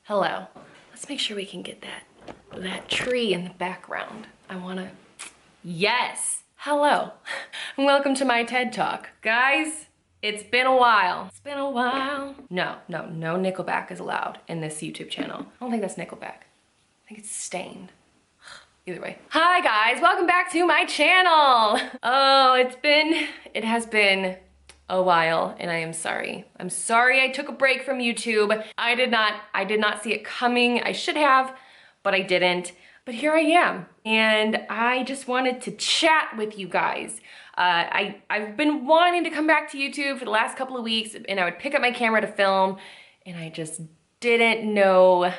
Hello. Let's make sure we can get that tree in the background. Yes. Hello. And welcome to my TED Talk. Guys, it's been a while. It's been a while. No Nickelback is allowed in this YouTube channel. I don't think that's Nickelback. I think it's Stained. Either way. Hi guys, welcome back to my channel. Oh, it has been a while and I am sorry. I'm sorry I took a break from YouTube. I did not see it coming. I should have, but I didn't. But here I am and I just wanted to chat with you guys. I've been wanting to come back to YouTube for the last couple of weeks and I would pick up my camera to film and I just didn't know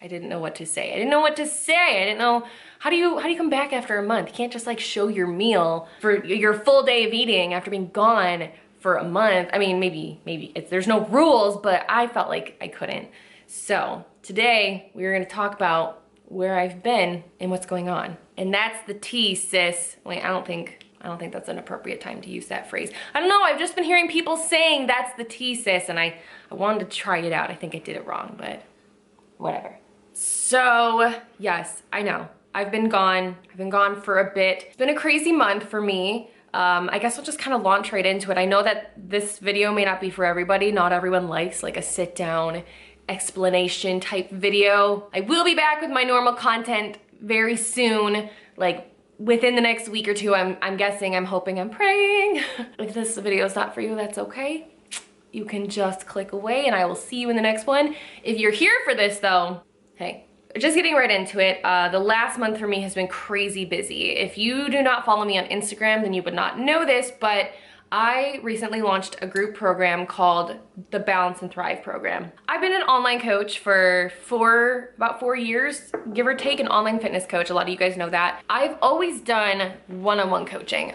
what to say. I didn't know how do you come back after a month? You can't just like show your meal for your full day of eating after being gone for a month. I mean, maybe there's no rules, but I felt like I couldn't. So today we're gonna talk about where I've been and what's going on. And that's the tea, sis. Wait, I don't think that's an appropriate time to use that phrase. I don't know, I've just been hearing people saying that's the tea, sis, and I wanted to try it out. I think I did it wrong, but whatever. So yes, I know. I've been gone for a bit. It's been a crazy month for me. I guess we'll just kind of launch right into it. I know that this video may not be for everybody. Not everyone likes like a sit down explanation type video. I will be back with my normal content very soon, like within the next week or two. I'm guessing, I'm hoping, I'm praying. If this video is not for you, that's okay. You can just click away and I will see you in the next one. If you're here for this though, hey, just getting right into it, the last month for me has been crazy busy. If you do not follow me on Instagram, then you would not know this, but I recently launched a group program called the Balance and Thrive program. I've been an online coach for about 4 years, give or take, an online fitness coach. A lot of you guys know that. I've always done one-on-one coaching.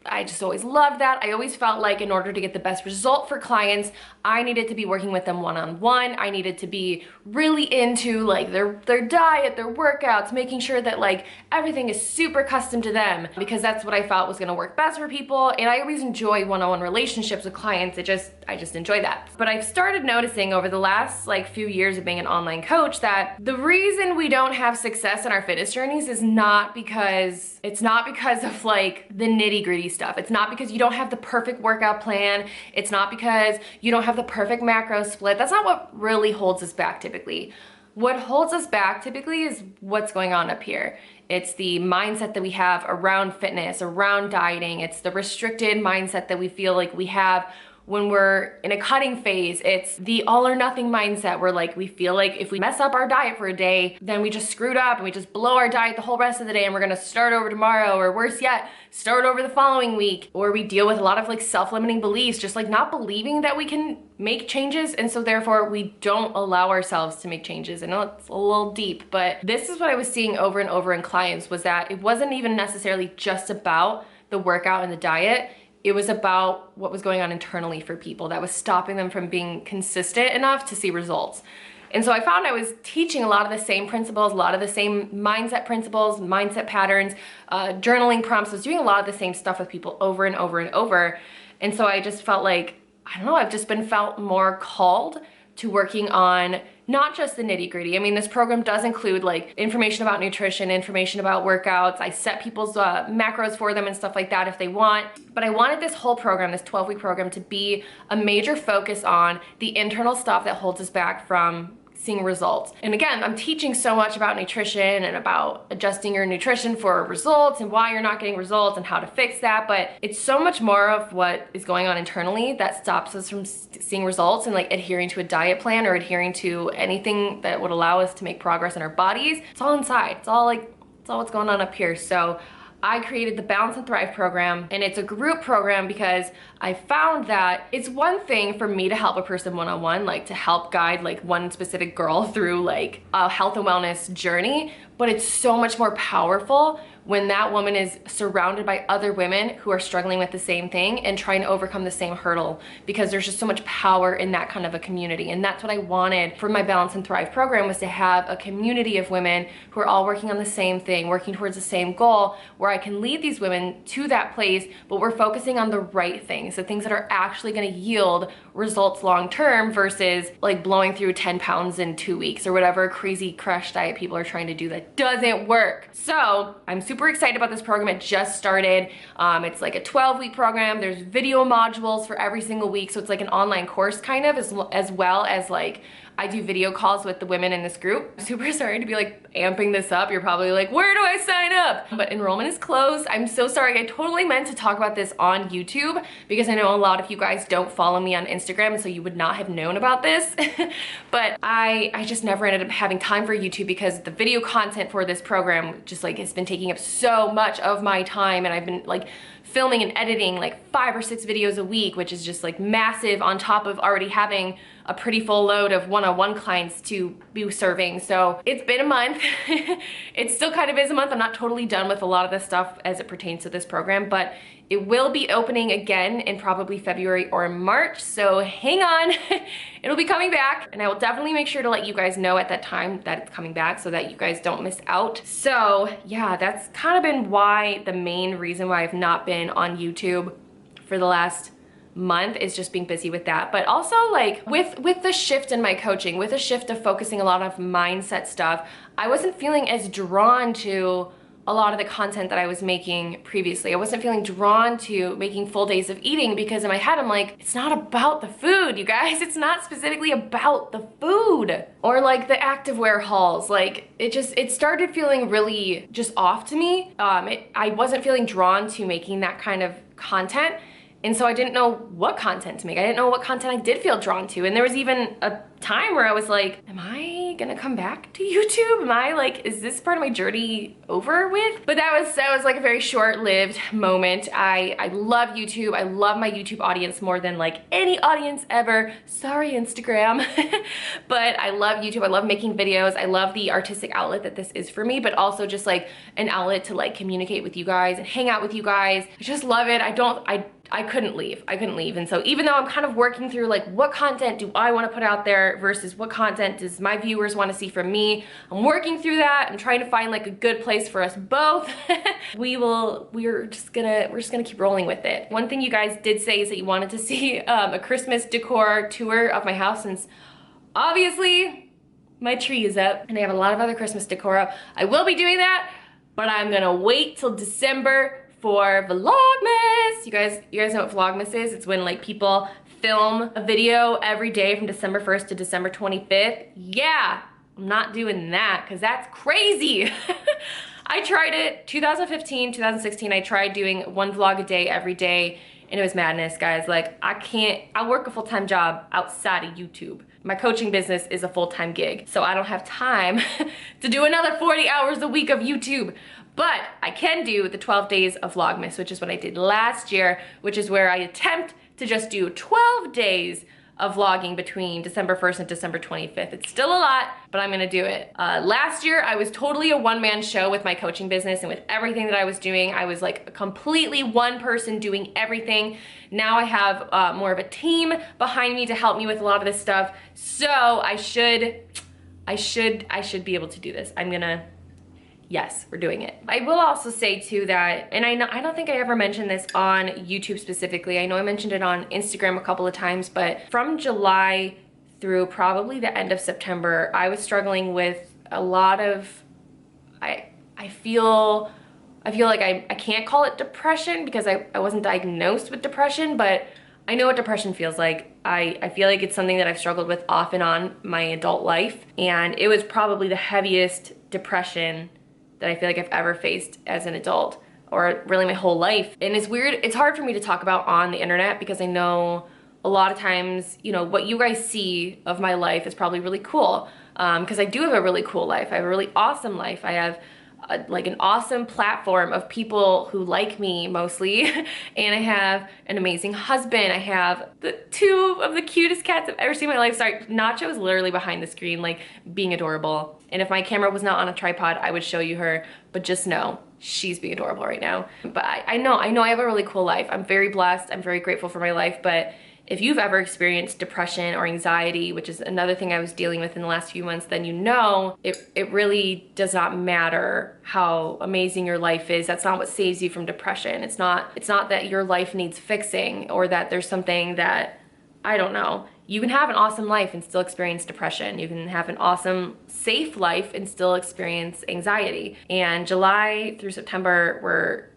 I just always loved that. I always felt like in order to get the best result for clients, I needed to be working with them one-on-one. I needed to be really into like their diet, their workouts, making sure that like everything is super custom to them because that's what I felt was gonna work best for people. And I always enjoy one-on-one relationships with clients. I just enjoy that. But I've started noticing over the last like few years of being an online coach that the reason we don't have success in our fitness journeys is not because of like the nitty-gritty stuff. It's not because you don't have the perfect workout plan. It's not because you don't have the perfect macro split. That's not what really holds us back typically. What holds us back typically is what's going on up here. It's the mindset that we have around fitness, around dieting. It's the restricted mindset that we feel like we have when we're in a cutting phase. It's the all or nothing mindset where like we feel like if we mess up our diet for a day, then we just screwed up and we just blow our diet the whole rest of the day and we're gonna start over tomorrow, or worse yet, start over the following week. Or we deal with a lot of like self-limiting beliefs, just like not believing that we can make changes, and so therefore we don't allow ourselves to make changes. I know it's a little deep, but this is what I was seeing over and over in clients, was that it wasn't even necessarily just about the workout and the diet. It was about what was going on internally for people that was stopping them from being consistent enough to see results. And so I found I was teaching a lot of the same principles, a lot of the same mindset principles, mindset patterns, journaling prompts. I was doing a lot of the same stuff with people over and over and over. And so I just felt like, I don't know, I've just felt more called to working on not just the nitty-gritty. I mean, this program does include like information about nutrition, information about workouts. I set people's macros for them and stuff like that if they want. But I wanted this whole program, this 12-week program, to be a major focus on the internal stuff that holds us back from seeing results. And again, I'm teaching so much about nutrition and about adjusting your nutrition for results and why you're not getting results and how to fix that, but it's so much more of what is going on internally that stops us from seeing results and like adhering to a diet plan or adhering to anything that would allow us to make progress in our bodies. It's all inside. It's all what's going on up here. So I created the Balance and Thrive program, and it's a group program because I found that it's one thing for me to help a person one-on-one, like to help guide like one specific girl through like a health and wellness journey, but it's so much more powerful when that woman is surrounded by other women who are struggling with the same thing and trying to overcome the same hurdle, because there's just so much power in that kind of a community. And that's what I wanted for my Balance and Thrive program, was to have a community of women who are all working on the same thing, working towards the same goal, where I can lead these women to that place, but we're focusing on the right things, the things that are actually gonna yield results long-term versus like blowing through 10 pounds in 2 weeks or whatever crazy crash diet people are trying to do that doesn't work. So I'm super excited about this program. It just started. It's like a 12-week program. There's video modules for every single week. So it's like an online course kind of, as well as like I do video calls with the women in this group. I'm super sorry to be like amping this up. You're probably like, where do I sign up? But enrollment is closed. I'm so sorry. I totally meant to talk about this on YouTube because I know a lot of you guys don't follow me on Instagram, so you would not have known about this. But I just never ended up having time for YouTube because the video content for this program just like has been taking up so much of my time, and I've been like filming and editing like 5 or 6 videos a week, which is just like massive on top of already having a pretty full load of one-on-one clients to be serving. So it's been a month. It still kind of is a month. I'm not totally done with a lot of this stuff as it pertains to this program, but it will be opening again in probably February or March. So hang on, it'll be coming back, and I will definitely make sure to let you guys know at that time that it's coming back so that you guys don't miss out. So yeah, that's kind of been the main reason why I've not been on YouTube for the last month, is just being busy with that. But also like with the shift in my coaching, with a shift of focusing a lot of mindset stuff, I wasn't feeling as drawn to a lot of the content that I was making previously. I wasn't feeling drawn to making full days of eating because in my head I'm like, it's not about the food, you guys. It's not specifically about the food. Or like the activewear hauls. Like it started feeling really just off to me. I wasn't feeling drawn to making that kind of content. And so I didn't know what content to make. I didn't know what content I did feel drawn to. And there was even a time where I was like, am I gonna come back to YouTube? Am I like, is this part of my journey over with? But that was like a very short-lived moment. I love YouTube. I love my YouTube audience more than like any audience ever. Sorry, Instagram. But I love YouTube. I love making videos. I love the artistic outlet that this is for me, but also just like an outlet to like communicate with you guys and hang out with you guys. I just love it. I couldn't leave. And so even though I'm kind of working through like what content do I want to put out there versus what content does my viewers want to see from me, I'm working through that. I'm trying to find like a good place for us both. We're just gonna keep rolling with it. One thing you guys did say is that you wanted to see a Christmas decor tour of my house, since obviously my tree is up and I have a lot of other Christmas decor up. I will be doing that, but I'm gonna wait till December for Vlogmas. You guys know what Vlogmas is? It's when like people film a video every day from December 1st to December 25th. Yeah, I'm not doing that because that's crazy. I tried it 2015, 2016. I tried doing 1 vlog a day every day, and it was madness, guys. Like I work a full-time job outside of YouTube. My coaching business is a full-time gig, so I don't have time to do another 40 hours a week of YouTube. But I can do the 12 days of Vlogmas, which is what I did last year, which is where I attempt to just do 12 days of vlogging between December 1st and December 25th. It's still a lot, but I'm gonna do it. Last year, I was totally a one-man show with my coaching business and with everything that I was doing. I was like completely one person doing everything. Now I have more of a team behind me to help me with a lot of this stuff. So I should be able to do this. Yes, we're doing it. I will also say too that, and I don't think I ever mentioned this on YouTube specifically. I know I mentioned it on Instagram a couple of times, but from July through probably the end of September, I was struggling with a lot of, I feel like I can't call it depression because I wasn't diagnosed with depression, but I know what depression feels like. I feel like it's something that I've struggled with off and on my adult life, and it was probably the heaviest depression that I feel like I've ever faced as an adult, or really my whole life. And it's weird, it's hard for me to talk about on the internet because I know a lot of times, you know, what you guys see of my life is probably really cool, because I do have a really cool life. I have a really awesome life. I have like an awesome platform of people who like me mostly, and I have an amazing husband. I have the 2 of the cutest cats I've ever seen in my life. Sorry, Nacho is literally behind the screen like being adorable, and if my camera was not on a tripod I would show you her, but just know she's being adorable right now. But I know I have a really cool life. I'm very blessed. I'm very grateful for my life. But if you've ever experienced depression or anxiety, which is another thing I was dealing with in the last few months, then you know it really does not matter how amazing your life is. That's not what saves you from depression. It's not that your life needs fixing or that there's something that, I don't know. You can have an awesome life and still experience depression. You can have an awesome, safe life and still experience anxiety. And July through September were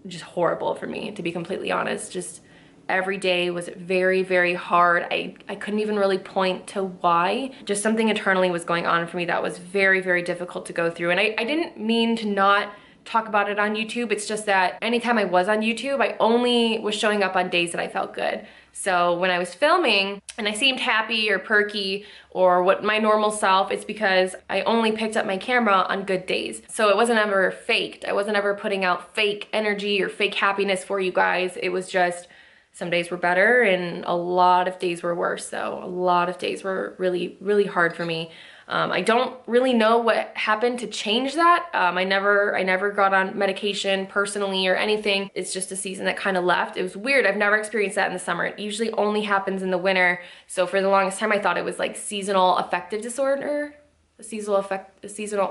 just horrible for me, to be completely honest. Just every day was very, very hard. I couldn't even really point to why. Just something internally was going on for me that was very, very difficult to go through. And I didn't mean to not talk about it on YouTube. It's just that anytime I was on YouTube, I only was showing up on days that I felt good. So when I was filming and I seemed happy or perky or what my normal self, it's because I only picked up my camera on good days. So it wasn't ever faked. I wasn't ever putting out fake energy or fake happiness for you guys. It was just some days were better and a lot of days were worse. So a lot of days were really, really hard for me. I don't really know what happened to change that. I never got on medication personally or anything. It's just a season that kind of left. It was weird. I've never experienced that in the summer. It usually only happens in the winter. So for the longest time, I thought it was like seasonal affective disorder. Seasonal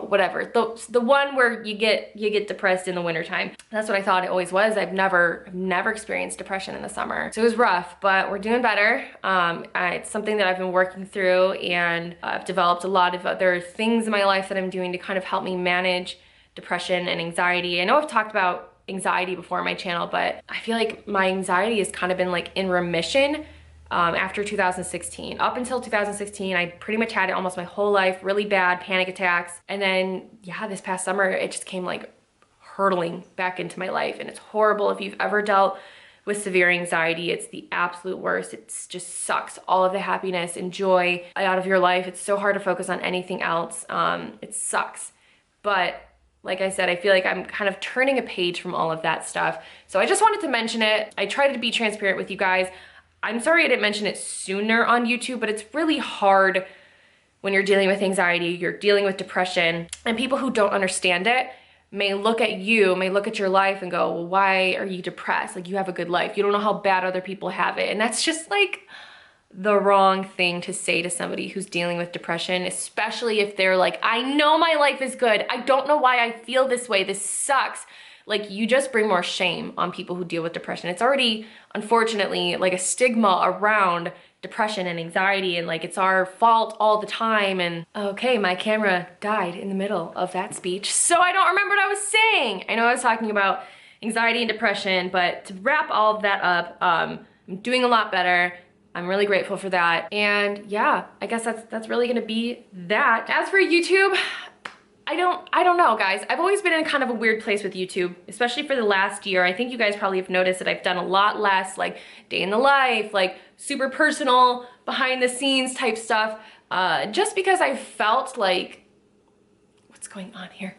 whatever, the one where you get depressed in the wintertime. That's what I thought it always was. I've never experienced depression in the summer, so it was rough, but we're doing better. It's something that I've been working through, and I've developed a lot of other things in my life that I'm doing to kind of help me manage depression and anxiety. I know I've talked about anxiety before on my channel, but I feel like my anxiety has kind of been like in remission after 2016. Up until 2016, I pretty much had it almost my whole life, really bad panic attacks. And then, yeah, this past summer, it just came like hurtling back into my life. And it's horrible. If you've ever dealt with severe anxiety, it's the absolute worst. It just sucks all of the happiness and joy out of your life. It's so hard to focus on anything else. It sucks. But like I said, I feel like I'm kind of turning a page from all of that stuff. So I just wanted to mention it. I tried to be transparent with you guys. I'm sorry I didn't mention it sooner on YouTube, but it's really hard when you're dealing with anxiety, you're dealing with depression, and people who don't understand it may look at you, may look at your life and go, well, why are you depressed? Like, you have a good life. You don't know how bad other people have it. And that's just like the wrong thing to say to somebody who's dealing with depression, especially if they're like, I know my life is good. I don't know why I feel this way. This sucks. Like, you just bring more shame on people who deal with depression. It's already, unfortunately, like a stigma around depression and anxiety, and like it's our fault all the time. And okay, my camera died in the middle of that speech, so I don't remember what I was saying. I know I was talking about anxiety and depression, but to wrap all of that up, I'm doing a lot better. I'm really grateful for that. And yeah, I guess that's really gonna be that. As for YouTube, I don't know, guys. I've always been in kind of a weird place with YouTube, especially for the last year. I think you guys probably have noticed that I've done a lot less like day in the life, like super personal, behind the scenes type stuff, just because I felt like, what's going on here?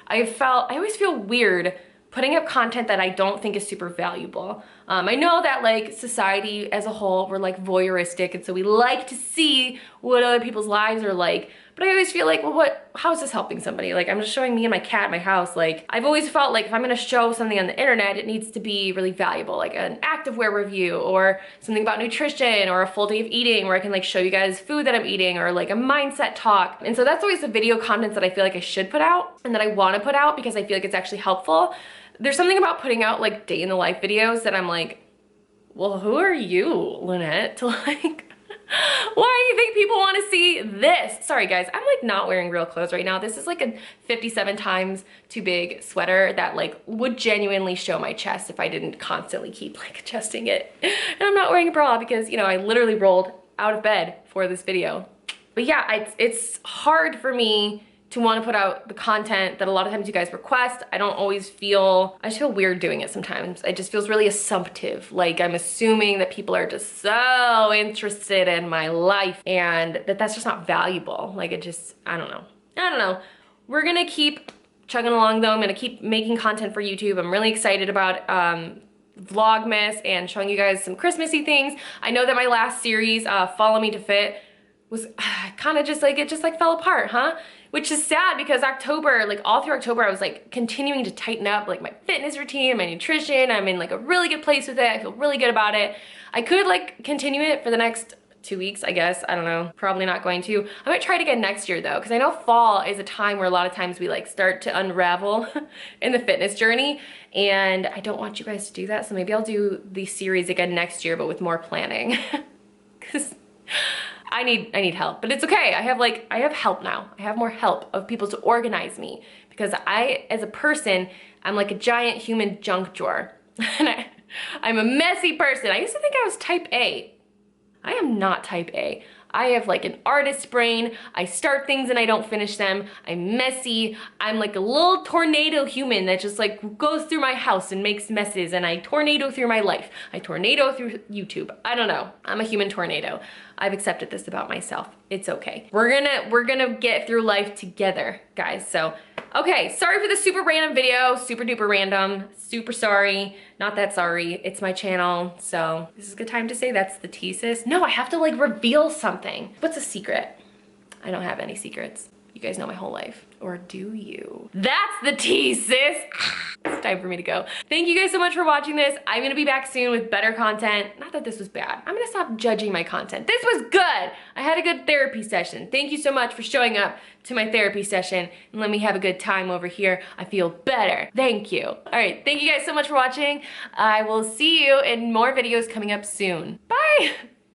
I always feel weird putting up content that I don't think is super valuable. I know that like society as a whole, we're like voyeuristic, and so we like to see what other people's lives are like. But I always feel like, well, how is this helping somebody? Like, I'm just showing me and my cat in my house. Like, I've always felt like if I'm gonna show something on the internet, it needs to be really valuable, like an activewear review or something about nutrition or a full day of eating where I can like show you guys food that I'm eating, or like a mindset talk. And so that's always the video content that I feel like I should put out and that I wanna put out because I feel like it's actually helpful. There's something about putting out like day in the life videos that I'm like, well, who are you, Lynette, to like, why do you think people want to see this? Sorry guys, I'm like not wearing real clothes right now. This is like a 57 times too big sweater that like would genuinely show my chest if I didn't constantly keep like adjusting it. And I'm not wearing a bra because, you know, I literally rolled out of bed for this video. But yeah, it's hard for me to want to put out the content that a lot of times you guys request. I just feel weird doing it sometimes. It just feels really assumptive. Like I'm assuming that people are just so interested in my life and that's just not valuable. Like I don't know. We're gonna keep chugging along though. I'm gonna keep making content for YouTube. I'm really excited about Vlogmas and showing you guys some Christmassy things. I know that my last series, Follow Me to Fit, was kind of just like, it just like fell apart, huh? Which is sad because October, like all through October, I was like continuing to tighten up like my fitness routine, my nutrition. I'm in like a really good place with it. I feel really good about it. I could like continue it for the next 2 weeks, I guess. I don't know, probably not going to. I might try it again next year though, because I know fall is a time where a lot of times we like start to unravel in the fitness journey, and I don't want you guys to do that. So maybe I'll do the series again next year, but with more planning. Because I need help, but it's okay. I have help now. I have more help of people to organize me, because I, as a person, I'm like a giant human junk drawer. And I'm a messy person. I used to think I was type A. I am not type A. I have like an artist brain. I start things and I don't finish them. I'm messy. I'm like a little tornado human that just like goes through my house and makes messes, and I tornado through my life. I tornado through YouTube. I don't know. I'm a human tornado. I've accepted this about myself. It's okay. We're gonna get through life together, guys. So, okay, sorry for the super random video, super duper random, super sorry. Not that sorry, it's my channel. So this is a good time to say that's the thesis. No, I have to like reveal something. What's a secret? I don't have any secrets. You guys know my whole life. Or do you? That's the tea, sis. It's time for me to go. Thank you guys so much for watching this. I'm gonna be back soon with better content. Not that this was bad. I'm gonna stop judging my content. This was good. I had a good therapy session. Thank you so much for showing up to my therapy session and let me have a good time over here. I feel better. Thank you. All right, thank you guys so much for watching. I will see you in more videos coming up soon. Bye.